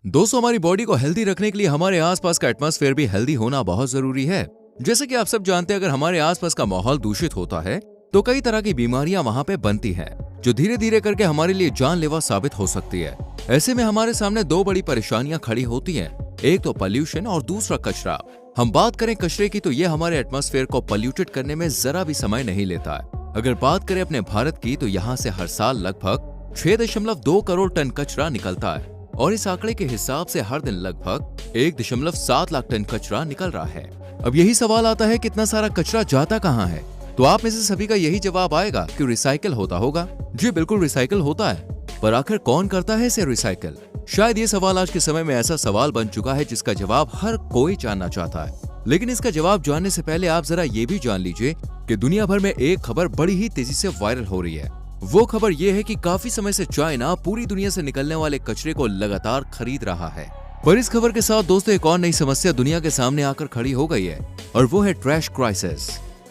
दोस्तों, हमारी बॉडी को हेल्दी रखने के लिए हमारे आसपास का एटमॉस्फेयर भी हेल्दी होना बहुत जरूरी है। जैसे कि आप सब जानते हैं, अगर हमारे आसपास का माहौल दूषित होता है तो कई तरह की बीमारियां वहां पे बनती हैं, जो धीरे धीरे करके हमारे लिए जानलेवा साबित हो सकती है। ऐसे में हमारे सामने दो बड़ी परेशानियां खड़ी होती हैं, एक तो पॉल्यूशन और दूसरा कचरा। हम बात करें कचरे की तो ये हमारे एटमॉस्फेयर को पॉल्यूटेड करने में जरा भी समय नहीं लेता है। अगर बात करें अपने भारत की तो यहाँ से हर साल लगभग 6.2 करोड़ टन कचरा निकलता है और इस आंकड़े के हिसाब से हर दिन लगभग 1.7 लाख टन कचरा निकल रहा है। अब यही सवाल आता है, कितना सारा कचरा जाता कहाँ है? तो आप में से सभी का यही जवाब आएगा कि रिसाइकल होता होगा। जी बिल्कुल, रिसाइकल होता है, पर आखिर कौन करता है इसे रिसाइकल? शायद ये सवाल आज के समय में ऐसा सवाल बन चुका है जिसका जवाब हर कोई जानना चाहता है। लेकिन इसका जवाब जानने से पहले आप जरा ये भी जान लीजिए कि दुनिया भर में एक खबर बड़ी ही तेजी से वायरल हो रही है। वो खबर ये है कि काफी समय से चाइना पूरी दुनिया से निकलने वाले कचरे को लगातार खरीद रहा है। पर इस खबर के साथ दोस्तों एक और नई समस्या दुनिया के सामने आकर खड़ी हो गई है और वो है ट्रैश क्राइसिस।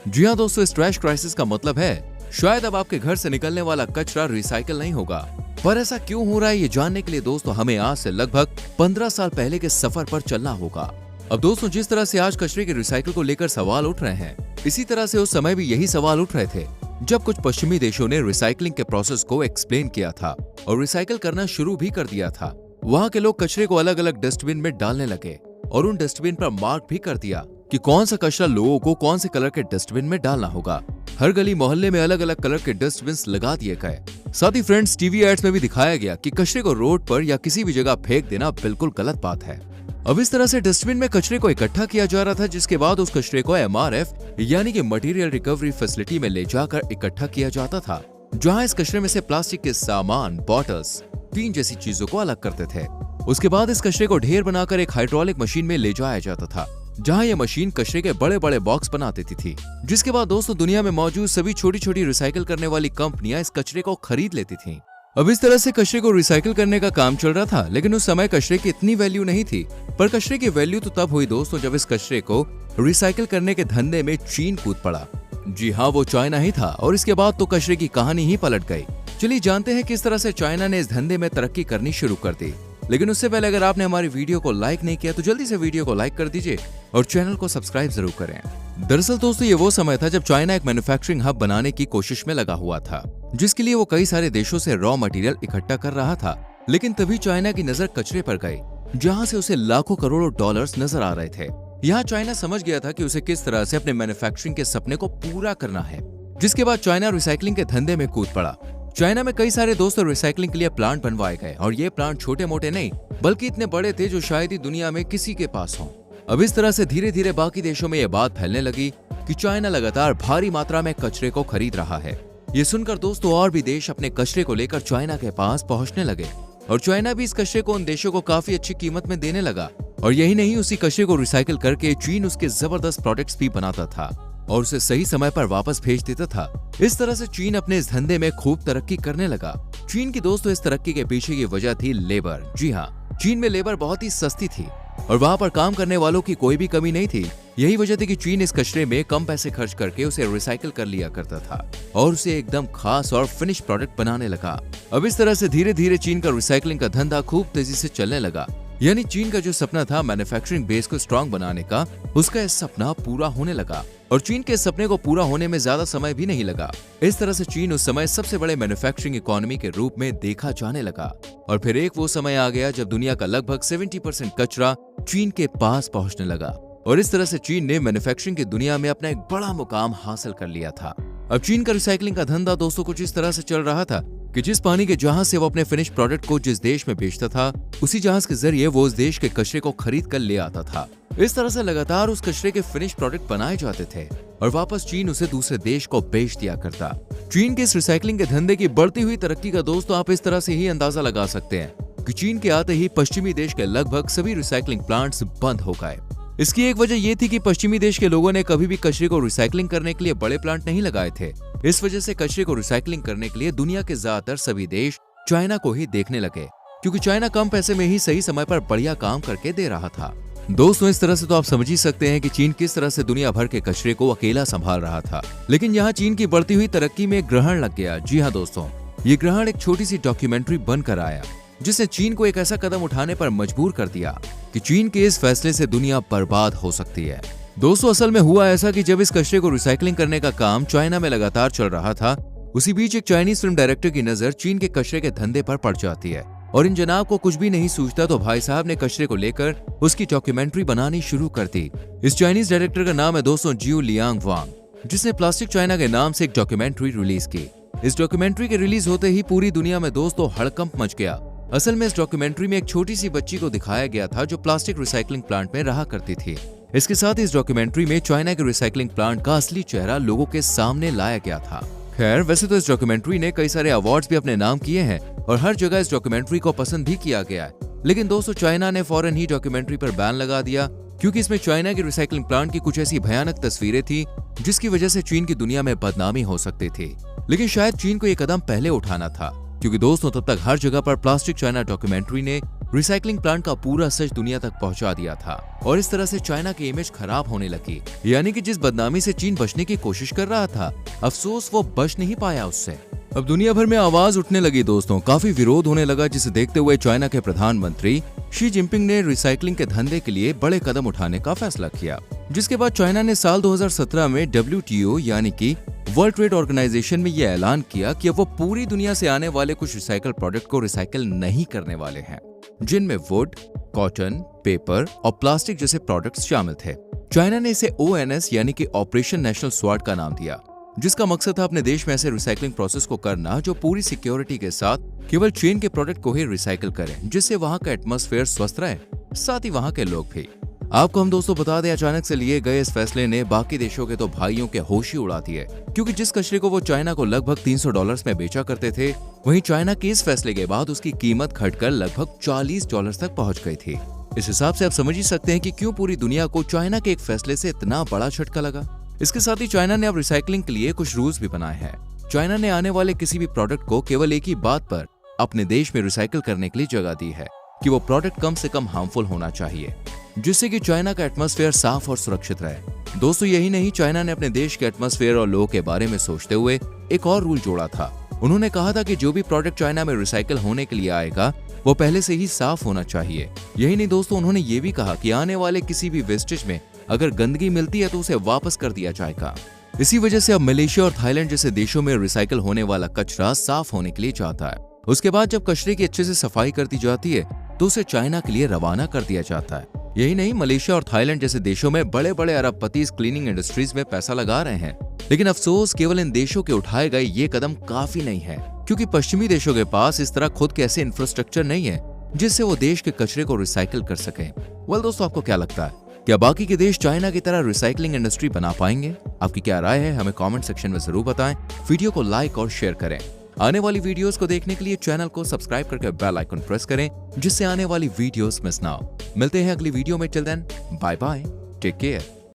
जी हाँ दोस्तों, इस ट्रैश क्राइसिस का मतलब है शायद अब आपके घर से निकलने वाला कचरा रिसाइकल नहीं होगा। पर ऐसा क्यों हो रहा है, ये जानने के लिए दोस्तों हमें आज से लगभग 15 साल पहले के सफर पर चलना होगा। अब दोस्तों, जिस तरह से आज कचरे के रिसाइकल को लेकर सवाल उठ रहे हैं, इसी तरह से उस समय भी यही सवाल उठ रहे थे जब कुछ पश्चिमी देशों ने रिसाइकलिंग के प्रोसेस को एक्सप्लेन किया था और रिसाइकल करना शुरू भी कर दिया था। वहाँ के लोग कचरे को अलग अलग डस्टबिन में डालने लगे और उन डस्टबिन पर मार्क भी कर दिया कि कौन सा कचरा लोगों को कौन से कलर के डस्टबिन में डालना होगा। हर गली मोहल्ले में अलग अलग कलर के डस्टबिन लगा दिए गए। साथ ही फ्रेंड्स, टीवी एड्स में भी दिखाया गया कि कचरे को रोड पर या किसी भी जगह फेंक देना बिल्कुल गलत बात है। अब इस तरह से डस्टबिन में कचरे को इकट्ठा किया जा रहा था, जिसके बाद उस कचरे को MRF यानी कि मटेरियल रिकवरी फैसिलिटी में ले जाकर इकट्ठा किया जाता था, जहां इस कचरे में से प्लास्टिक के सामान, बॉटल्स, टीन जैसी चीजों को अलग करते थे। उसके बाद इस कचरे को ढेर बनाकर एक हाइड्रोलिक मशीन में ले जाया जाता था, जहां यह मशीन कचरे के बड़े बड़े बॉक्स बना देती थी। जिसके बाद दोस्तों दुनिया में मौजूद सभी छोटी छोटी रिसाइकिल करने वाली कंपनियां इस कचरे को खरीद लेती थी। अब इस तरह से कचरे को रिसाइकिल करने का काम चल रहा था, लेकिन उस समय कचरे की इतनी वैल्यू नहीं थी। पर कचरे की वैल्यू तो तब हुई दोस्तों जब इस कचरे को रिसाइकिल करने के धंधे में चीन कूद पड़ा। जी हाँ, वो चाइना ही था और इसके बाद तो कचरे की कहानी ही पलट गई। चलिए जानते हैं किस तरह से चाइना ने इस धंधे में तरक्की करनी शुरू कर दी। लेकिन उससे पहले अगर आपने हमारी वीडियो को लाइक नहीं किया तो जल्दी से वीडियो को लाइक कर दीजिए और चैनल को सब्सक्राइब जरूर करें। दरअसल दोस्तों ये वो समय था जब चाइना एक मैन्युफैक्चरिंग हब बनाने की कोशिश में लगा हुआ था, जिसके लिए वो कई सारे देशों से रॉ मटेरियल इकट्ठा कर रहा था। लेकिन तभी चाइना की नजर कचरे पर गई, जहां से उसे लाखों करोड़ों डॉलर्स नजर आ रहे थे। यहाँ चाइना समझ गया था कि उसे किस तरह से अपने मैन्युफैक्चरिंग के सपने को पूरा करना है, जिसके बाद चाइना रिसाइकलिंग के धंधे में कूद पड़ा। चाइना में कई सारे दोस्तों रिसाइकलिंग के लिए प्लांट बनवाए गए और ये प्लांट छोटे मोटे नहीं बल्कि इतने बड़े थे जो शायद ही दुनिया में किसी के पास हों। अब इस तरह से धीरे धीरे बाकी देशों में ये बात फैलने लगी कि चाइना लगातार भारी मात्रा में कचरे को खरीद रहा है। ये सुनकर दोस्तों और भी देश अपने कचरे को लेकर चाइना के पास पहुंचने लगे और चाइना भी इस कचरे को उन देशों को काफी अच्छी कीमत में देने लगा। और यही नहीं, उसी कचरे को रिसाइकिल करके चीन उसके जबरदस्त प्रोडक्ट्स भी बनाता था और उसे सही समय पर वापस भेज देता था। इस तरह से चीन अपने इस धंधे में खूब तरक्की करने लगा। चीन की दोस्तों इस तरक्की के पीछे की वजह थी लेबर। जी हाँ, चीन में लेबर बहुत ही सस्ती थी और वहाँ पर काम करने वालों की कोई भी कमी नहीं थी। यही वजह थी कि चीन इस कचरे में कम पैसे खर्च करके उसे रिसाइकिल कर लिया करता था और उसे एकदम खास और फिनिश प्रोडक्ट बनाने लगा। अब इस तरह से धीरे धीरे चीन का रिसाइकलिंग का धंधा खूब तेजी से चलने लगा। यानी चीन का जो सपना था मैन्युफैक्चरिंग बेस को स्ट्रॉन्ग बनाने का, उसका यह सपना पूरा होने लगा और चीन के सपने को पूरा होने में ज्यादा समय भी नहीं लगा। इस तरह से चीन उस समय सबसे बड़े मैन्युफैक्चरिंग इकोनॉमी के रूप में देखा जाने लगा। और फिर एक वो समय आ गया जब दुनिया का लगभग 70% कचरा चीन के पास पहुंचने लगा और इस तरह से चीन ने मैन्युफैक्चरिंग की दुनिया में अपना एक बड़ा मुकाम हासिल कर लिया था। अब चीन का रिसाइकलिंग का धंधा दोस्तों कुछ इस तरह से चल रहा था कि जिस पानी के जहाज से वो अपने फिनिश प्रोडक्ट को जिस देश में बेचता था, उसी जहाज के जरिए वो उस देश के कचरे को खरीद कर ले आता था। इस तरह से लगातार उस कचरे के फिनिश प्रोडक्ट बनाए जाते थे और वापस चीन उसे दूसरे देश को बेच दिया करता। चीन के इस रिसाइकलिंग के धंधे की बढ़ती हुई तरक्की का दोस्तों आप इस तरह से ही अंदाजा लगा सकते हैं कि चीन के आते ही पश्चिमी देश के लगभग सभी रिसाइकलिंग प्लांट्स बंद हो गए। इसकी एक वजह ये थी कि पश्चिमी देश के लोगों ने कभी भी कचरे को रिसाइकलिंग करने के लिए बड़े प्लांट नहीं लगाए थे। इस वजह से कचरे को रिसाइकलिंग करने के लिए दुनिया के ज्यादातर सभी देश चाइना को ही देखने लगे, क्योंकि चाइना कम पैसे में ही सही समय पर बढ़िया काम करके दे रहा था। दोस्तों इस तरह से तो आप समझ ही सकते हैं कि चीन किस तरह से दुनिया भर के कचरे को अकेला संभाल रहा था। लेकिन यहाँ चीन की बढ़ती हुई तरक्की में ग्रहण लग गया। जी हाँ दोस्तों, ये ग्रहण एक छोटी सी डॉक्यूमेंट्री बनकर आया जिसने चीन को एक ऐसा कदम उठाने पर मजबूर कर दिया कि चीन के इस फैसले से दुनिया बर्बाद हो सकती है। दोस्तों, असल में हुआ ऐसा कि जब इस कचरे को रिसाइकलिंग करने का काम चाइना में लगातार चल रहा था, उसी बीच एक चाइनीज फिल्म डायरेक्टर की नजर चीन के कचरे के धंधे पर पड़ जाती है और इन जनाब को कुछ भी नहीं सूझता तो भाई साहब ने कचरे को लेकर उसकी डॉक्यूमेंट्री बनानी शुरू कर दी। इस चाइनीज डायरेक्टर का नाम है दोस्तों जियो लियांग वांग, जिसने प्लास्टिक चाइना के नाम से एक डॉक्यूमेंट्री रिलीज की। इस डॉक्यूमेंट्री के रिलीज होते ही पूरी दुनिया में दोस्तों हड़कंप मच गया। असल में इस डॉक्यूमेंट्री में एक छोटी सी बच्ची को दिखाया गया था जो प्लास्टिक रिसाइकलिंग प्लांट में रहा करती थी। इसके साथ इस डॉक्यूमेंट्री में चाइना के रिसाइकलिंग प्लांट का असली चेहरा लोगों के सामने लाया गया था। खैर, वैसे तो इस डॉक्यूमेंट्री ने कई सारे अवार्ड्स भी अपने नाम किए हैं और हर जगह इस डॉक्यूमेंट्री को पसंद भी किया गया है, लेकिन दोस्तों चाइना ने फौरन ही डॉक्यूमेंट्री पर बैन लगा दिया क्योंकि इसमें चाइना के रिसाइकलिंग प्लांट की कुछ ऐसी भयानक तस्वीरें थी जिसकी वजह से चीन की दुनिया में बदनामी हो सकती थी। लेकिन शायद चीन को ये कदम पहले उठाना था, क्योंकि दोस्तों तब तक हर जगह पर प्लास्टिक चाइना डॉक्यूमेंट्री ने रिसाइकलिंग प्लांट का पूरा सच दुनिया तक पहुंचा दिया था और इस तरह से चाइना की इमेज खराब होने लगी। यानी कि जिस बदनामी से चीन बचने की कोशिश कर रहा था, अफसोस वो बच नहीं पाया उससे। अब दुनिया भर में आवाज उठने लगी दोस्तों, काफी विरोध होने लगा, जिसे देखते हुए चाइना के प्रधानमंत्री शी जिनपिंग ने रिसाइकलिंग के धंधे के लिए बड़े कदम उठाने का फैसला किया, जिसके बाद चाइना ने साल 2017 में WTO यानी कि वर्ल्ड ट्रेड ऑर्गेनाइजेशन में यह ऐलान किया कि अब वो पूरी दुनिया से आने वाले कुछ रिसाइकल प्रोडक्ट को रिसाइकल नहीं करने वाले हैं, जिनमें वुड, कॉटन, पेपर और प्लास्टिक जैसे प्रोडक्ट्स शामिल थे। चाइना ने इसे ONS यानी कि ऑपरेशन नेशनल स्वॉर्ड का नाम दिया, जिसका मकसद था अपने देश में ऐसे रिसाइकलिंग प्रोसेस को करना जो पूरी सिक्योरिटी के साथ केवल चीन के प्रोडक्ट को ही रिसाइकल करें, जिससे वहां का एटमॉस्फेयर स्वस्थ रहे, साथ ही वहां के लोग भी। आपको हम दोस्तों बता दें, अचानक से लिए गए इस फैसले ने बाकी देशों के तो भाइयों के होश ही उड़ा दिए, क्योंकि जिस कचरे को वो चाइना को लगभग $300 में बेचा करते थे, वहीं चाइना के इस फैसले के बाद उसकी कीमत घटकर लगभग $40 तक पहुंच गई थी। इस हिसाब से आप समझ ही सकते हैं कि क्यों पूरी दुनिया को चाइना के एक फैसले से इतना बड़ा झटका लगा। इसके साथ ही चाइना ने अब रिसाइकलिंग के लिए कुछ रूल्स भी बनाए हैं। चाइना ने आने वाले किसी भी प्रोडक्ट को केवल एक ही बात पर अपने देश में रिसाइकल करने के लिए जगह दी है कि वो प्रोडक्ट कम से कम हार्मफुल होना चाहिए, जिससे कि चाइना का एटमॉस्फेयर साफ और सुरक्षित रहे। दोस्तों, यही नहीं, चाइना ने अपने देश के एटमॉस्फेयर और लोगों के बारे में सोचते हुए एक और रूल जोड़ा था। उन्होंने कहा था कि जो भी प्रोडक्ट चाइना में रिसाइकल होने के लिए आएगा वो पहले से ही साफ होना चाहिए। यही नहीं दोस्तों, उन्होंने ये भी कहा कि आने वाले किसी भी वेस्टेज में अगर गंदगी मिलती है तो उसे वापस कर दिया जाएगा। इसी वजह से अब मलेशिया और थाईलैंड जैसे देशों में रिसाइकल होने वाला कचरा साफ होने के लिए जाता है। उसके बाद जब कचरे की अच्छे से सफाई कर दी जाती है तो उसे चाइना के लिए रवाना कर दिया जाता है। यही नहीं, मलेशिया और थाईलैंड जैसे देशों में बड़े बड़े अरबपति इस क्लीनिंग इंडस्ट्रीज में पैसा लगा रहे हैं, लेकिन अफसोस केवल इन देशों के उठाए गए ये कदम काफी नहीं है, क्योंकि पश्चिमी देशों के पास इस तरह खुद के ऐसे इंफ्रास्ट्रक्चर नहीं है जिससे वो देश के कचरे को रिसाइकिल कर सकें। वेल दोस्तों, आपको क्या लगता है, क्या बाकी के देश चाइना की तरह रिसाइकलिंग इंडस्ट्री बना पाएंगे? आपकी क्या राय है, हमें कमेंट सेक्शन में जरूर बताएं। वीडियो को लाइक और शेयर करें। आने वाली वीडियोस को देखने के लिए चैनल को सब्सक्राइब करके बेल आइकन प्रेस करें, जिससे आने वाली वीडियोस मिस ना हो। मिलते हैं अगली वीडियो में। Till then, bye bye, take care.